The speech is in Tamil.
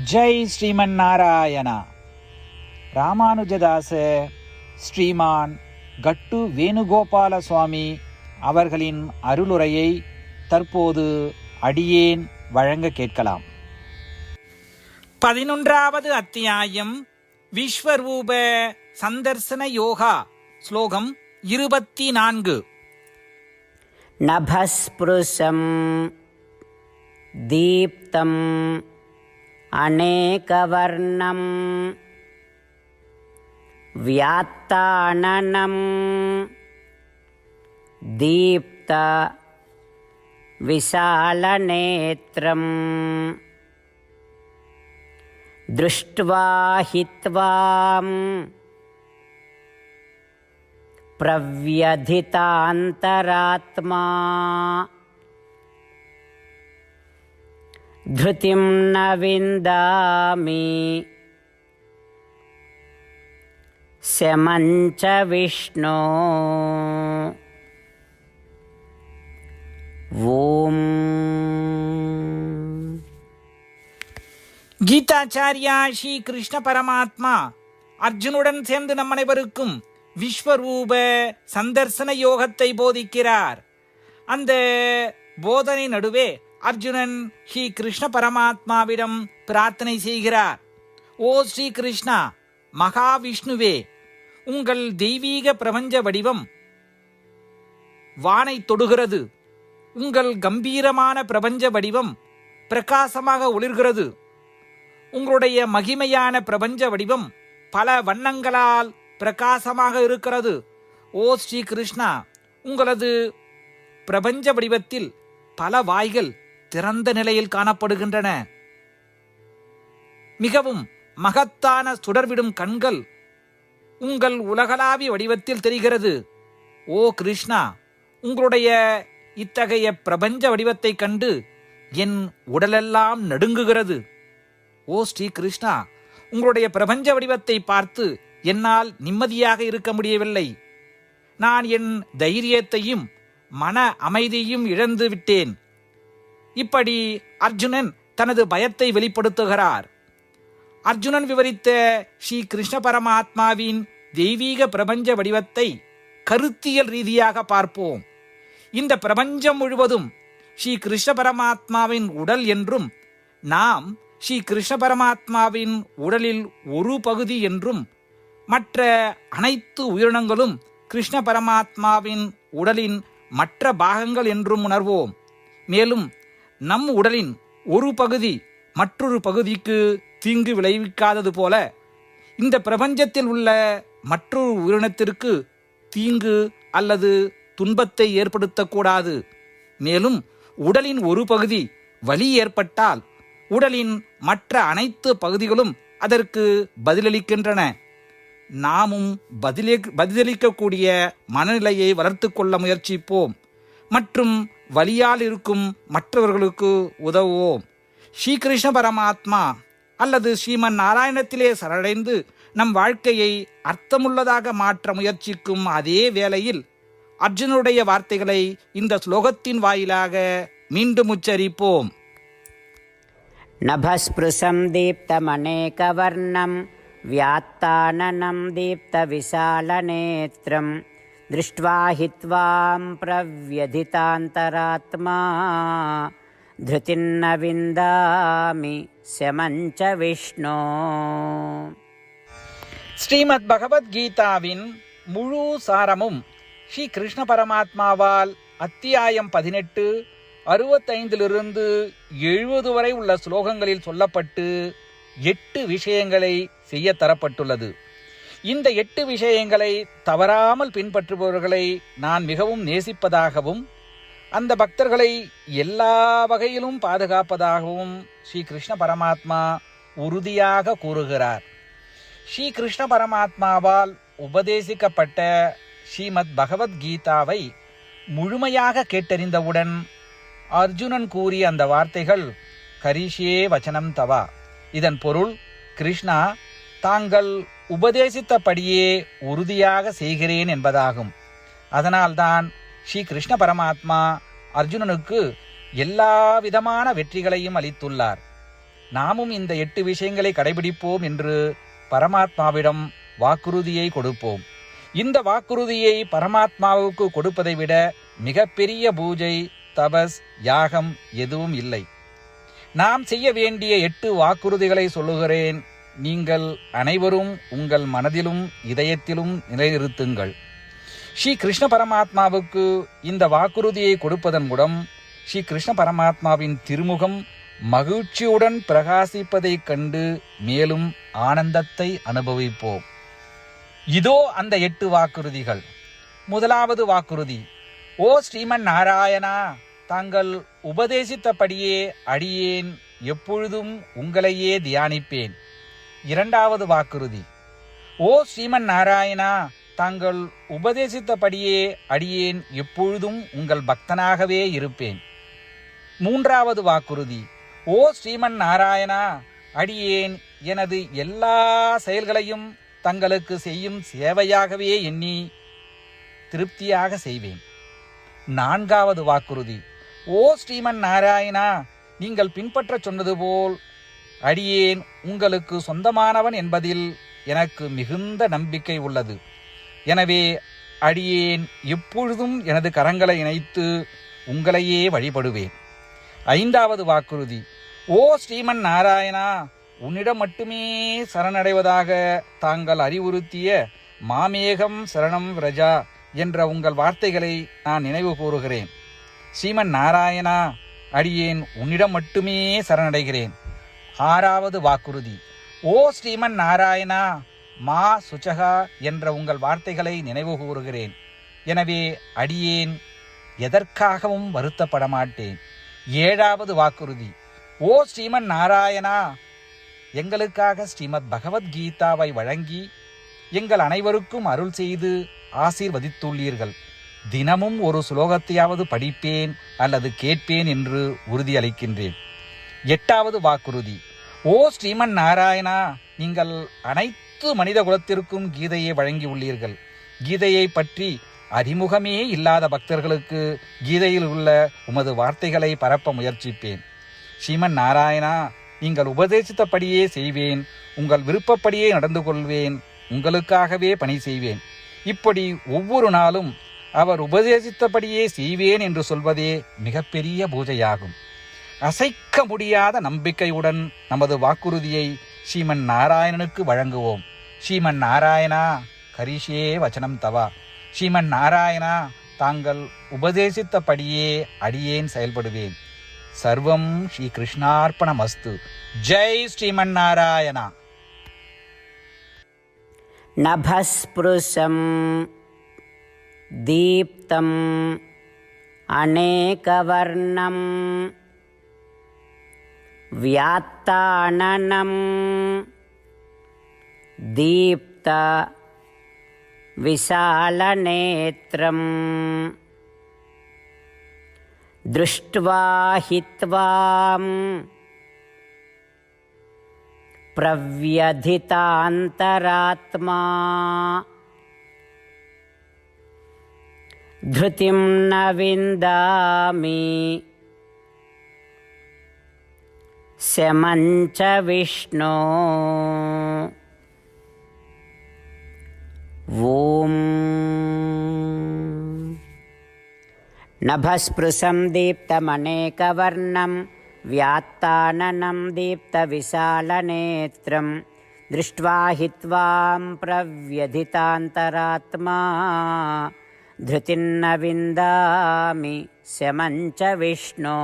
ஜெய் ஸ்ரீமன் நாராயணா. ராமானுஜதாச ஸ்ரீமான் கட்டு வேணுகோபால சுவாமி அவர்களின் அருளுரையை தற்போது அடியேன் வழங்க கேட்கலாம். 11வது அத்தியாயம் விஸ்வரூப சந்தர்சன யோகா. ஸ்லோகம் 24. நபஸ்புருஷம் தீப்தம் அநேகவர்ணம் வியாத்தானனம் தீப்த விசாலநேத்ரம் திருஷ்ட்வா ஹித்வாம் பிரவ்யதிதாந்தராத்மா த்ருதிம் ந விந்தாமி ஷமஞ்ச விஷ்ணோ. ஓம். கீதாச்சாரியா ஸ்ரீ கிருஷ்ண பரமாத்மா அர்ஜுனுடன் சேர்ந்து நம் அனைவருக்கும் விஸ்வரூப சந்தர்சன யோகத்தை போதிக்கிறார். அந்த போதனை நடுவே அர்ஜுனன் ஸ்ரீ கிருஷ்ண பரமாத்மாவிடம் பிரார்த்தனை செய்கிறார். ஓ ஸ்ரீ கிருஷ்ணா, மகாவிஷ்ணுவே, உங்கள் தெய்வீக பிரபஞ்ச வடிவம் வானை தொடுகிறது. உங்கள் கம்பீரமான பிரபஞ்ச வடிவம் பிரகாசமாக ஒளிர்கிறது. உங்களுடைய மகிமையான பிரபஞ்ச வடிவம் பல வண்ணங்களால் பிரகாசமாக இருக்கிறது. ஓ ஸ்ரீ கிருஷ்ணா, உங்களது பிரபஞ்ச வடிவத்தில் பல வாய்கள் திறந்த நிலையில் காணப்படுகின்றன. மிகவும் மகத்தான சுடர்விடும் கண்கள் உங்கள் உலகளாவிய வடிவத்தில் தெரிகிறது. ஓ கிருஷ்ணா, உங்களுடைய இத்தகைய பிரபஞ்ச வடிவத்தை கண்டு என் உடலெல்லாம் நடுங்குகிறது. ஓ ஸ்ரீ கிருஷ்ணா, உங்களுடைய பிரபஞ்ச வடிவத்தை பார்த்து என்னால் நிம்மதியாக இருக்க முடியவில்லை. நான் என் தைரியத்தையும் மன அமைதியையும் இழந்து விட்டேன். இப்படி அர்ஜுனன் தனது பயத்தை வெளிப்படுத்துகிறார். அர்ஜுனன் விவரித்த ஸ்ரீ கிருஷ்ண பரமாத்மாவின் தெய்வீக பிரபஞ்ச வடிவத்தை கருத்தியல் ரீதியாக பார்ப்போம். இந்த பிரபஞ்சம் முழுவதும் ஸ்ரீ கிருஷ்ண பரமாத்மாவின் உடல் என்றும், நாம் ஸ்ரீ கிருஷ்ண பரமாத்மாவின் உடலில் ஒரு பகுதி என்றும், மற்ற அனைத்து உயிரினங்களும் கிருஷ்ண பரமாத்மாவின் உடலின் மற்ற பாகங்கள் என்றும் உணர்வோம். மேலும் நம் உடலின் ஒரு பகுதி மற்றொரு பகுதிக்கு தீங்கு விளைவிக்காதது போல இந்த பிரபஞ்சத்தில் உள்ள மற்றொரு உயிரினத்திற்கு தீங்கு அல்லது துன்பத்தை ஏற்படுத்தக்கூடாது. மேலும் உடலின் ஒரு பகுதி வலி ஏற்பட்டால் உடலின் மற்ற அனைத்து பகுதிகளும் அதற்கு பதிலளிக்கின்றன. நாமும் பதிலளிக்கக்கூடிய மனநிலையை வளர்த்து கொள்ள முயற்சிப்போம் மற்றும் வலியால் இருக்கும் மற்றவர்களுக்கு உதவுவோம். ஸ்ரீ கிருஷ்ண பரமாத்மா அல்லது ஸ்ரீமன் நாராயணத்திலே சரணடைந்து நம் வாழ்க்கையை அர்த்தமுள்ளதாக மாற்ற முயற்சிக்கும் அதே வேளையில் அர்ஜுனுடைய வார்த்தைகளை இந்த ஸ்லோகத்தின் வாயிலாக மீண்டும் உச்சரிப்போம். நபஸ்பிருஷம் தீப்தமநேகவர்ணம் வியாத்தானனம் தீப்த விசாலநேத்ரம் திருஷ்ட்வா ஹித்வாம் பிரவ்யதிதாந்தராத்மா த்ருதிம் ந விந்தாமி ஷமஞ்ச விஷ்ணோ. ஸ்ரீமத் பகவத்கீதாவின் முழு சாரமும் ஸ்ரீ கிருஷ்ண பரமாத்மாவால் அத்தியாயம் 18 65 70 வரை உள்ள ஸ்லோகங்களில் சொல்லப்பட்டு 8 விஷயங்களை செய்ய தரப்பட்டுள்ளது. இந்த 8 விஷயங்களை தவறாமல் பின்பற்றுபவர்களை நான் மிகவும் நேசிப்பதாகவும் அந்த பக்தர்களை எல்லா வகையிலும் பாதுகாப்பதாகவும் ஸ்ரீ கிருஷ்ண பரமாத்மா உறுதியாக கூறுகிறார். ஸ்ரீ கிருஷ்ண பரமாத்மாவால் உபதேசிக்கப்பட்ட ஸ்ரீமத் பகவத்கீதாவை முழுமையாக கேட்டறிந்தவுடன் அர்ஜுனன் கூறிய அந்த வார்த்தைகள் கரிஷ்யே வச்சனம் தவா. இதன் பொருள், கிருஷ்ணா, தாங்கள் உபதேசித்தபடியே உறுதியாக செய்கிறேன் என்பதாகும். அதனால்தான் ஸ்ரீ கிருஷ்ண பரமாத்மா அர்ஜுனனுக்கு எல்லா விதமான வெற்றிகளையும் அளித்துள்ளார். நாமும் இந்த 8 விஷயங்களை கடைபிடிப்போம் என்று பரமாத்மாவிடம் வாக்குறுதியை கொடுப்போம். இந்த வாக்குறுதியை பரமாத்மாவுக்கு கொடுப்பதை விட மிகப்பெரிய பூஜை, தபஸ், யாகம் எதுவும் இல்லை. நாம் செய்ய வேண்டிய 8 வாக்குறுதிகளை சொல்லுகிறேன். நீங்கள் அனைவரும் உங்கள் மனதிலும் இதயத்திலும் நிலைநிறுத்துங்கள். ஸ்ரீ கிருஷ்ண பரமாத்மாவுக்கு இந்த வாக்குறுதியை கொடுப்பதன் மூலம் ஸ்ரீ கிருஷ்ண பரமாத்மாவின் திருமுகம் மகிழ்ச்சியுடன் பிரகாசிப்பதைக் கண்டு மேலும் ஆனந்தத்தை அனுபவிப்போம். இதோ அந்த 8 வாக்குறுதிகள். முதலாவது வாக்குறுதி: ஓ ஸ்ரீமன் நாராயணா, தாங்கள் உபதேசித்தபடியே அடியேன் எப்பொழுதும் உங்களையே தியானிப்பேன். இரண்டாவது வாக்குறுதி: ஓ ஸ்ரீமன் நாராயணா, தாங்கள் உபதேசித்தபடியே அடியேன் எப்பொழுதும் உங்கள் பக்தனாகவே இருப்பேன். மூன்றாவது வாக்குறுதி: ஓ ஸ்ரீமன் நாராயணா, அடியேன் எனது எல்லா செயல்களையும் தங்களுக்கு செய்யும் சேவையாகவே எண்ணி திருப்தியாக செய்வேன். நான்காவது வாக்குறுதி: ஓ ஸ்ரீமன் நாராயணா, நீங்கள் பின்பற்ற சொன்னது போல் அடியேன் உங்களுக்கு சொந்தமானவன் என்பதில் எனக்கு மிகுந்த நம்பிக்கை உள்ளது. எனவே அடியேன் எப்பொழுதும் எனது கரங்களை இணைத்து உங்களையே வழிபடுவேன். ஐந்தாவது வாக்குறுதி: ஓ ஸ்ரீமன் நாராயணா, உன்னிடம் மட்டுமே சரணடைவதாக தாங்கள் அறிவுறுத்திய மாமேகம் சரணம் விரஜா என்ற உங்கள் வார்த்தைகளை நான் நினைவு கூறுகிறேன். ஸ்ரீமன் நாராயணா, அடியேன் உன்னிடம் மட்டுமே சரணடைகிறேன். ஆறாவது வாக்குறுதி: ஓ ஸ்ரீமன் நாராயணா, மா சுச்சகா என்ற உங்கள் வார்த்தைகளை நினைவு கூறுகிறேன். எனவே அடியேன் எதற்காகவும் வருத்தப்பட மாட்டேன். ஏழாவது வாக்குறுதி: ஓ ஸ்ரீமன் நாராயணா, எங்களுக்காக ஸ்ரீமத் பகவத்கீதாவை வழங்கி எங்கள் அனைவருக்கும் அருள் செய்து ஆசீர்வதித்துள்ளீர்கள். தினமும் ஒரு ஸ்லோகத்தையாவது படிப்பேன் அல்லது கேட்பேன் என்று உறுதியளிக்கின்றேன். எட்டாவது வாக்குறுதி: ஓ ஸ்ரீமன் நாராயணா, நீங்கள் அனைத்து மனித குலத்திற்கும் கீதையை வழங்கியுள்ளீர்கள். கீதையை பற்றி அறிமுகமே இல்லாத பக்தர்களுக்கு கீதையில் உள்ள உமது வார்த்தைகளை பரப்ப முயற்சிப்பேன். ஸ்ரீமன் நாராயணா, நீங்கள் உபதேசித்தபடியே செய்வேன். உங்கள் விருப்பப்படியே நடந்து கொள்வேன். உங்களுக்காகவே பணி செய்வேன். இப்படி ஒவ்வொரு நாளும் அவர் உபதேசித்தபடியே செய்வேன் என்று சொல்வதே மிகப்பெரிய பூஜையாகும். அசைக்க முடியாத நம்பிக்கையுடன் நமது வாக்குறுதியை ஸ்ரீமன் நாராயணனுக்கு வழங்குவோம். ஸ்ரீமன் நாராயணா, கரிஷே வச்சனம் தவா. ஸ்ரீமன் நாராயணா, தாங்கள் உபதேசித்தபடியே அடியேன் செயல்படுவேன். சர்வம் ஸ்ரீ கிருஷ்ணார்ப்பணமஸ்து. ஜெய் ஸ்ரீமன் நாராயணா. நபஸ்பிருஷம் தீப்தம் அநேகவர்ணம் வியாத்தானனம் தீப்த விசாலநேத்ரம் திருஷ்ட்வா ஹித்வாம் பிரவ்யதிதாந்தராத்மா த்ருதிம் ந விந்தாமி ஷமஞ்ச விஷ்ணோ. ஓம் நபஸ்பிருஷம் தீப்தமநேகவர்ணம் வியாத்தானனம் தீப்தவிசாலநேத்ரம் திருஷ்ட்வா ஹித்வாம் பிரவ்யதிதாந்தராத்மா த்ருதிம் ந விந்தாமி ஷமஞ்ச விஷ்ணோ.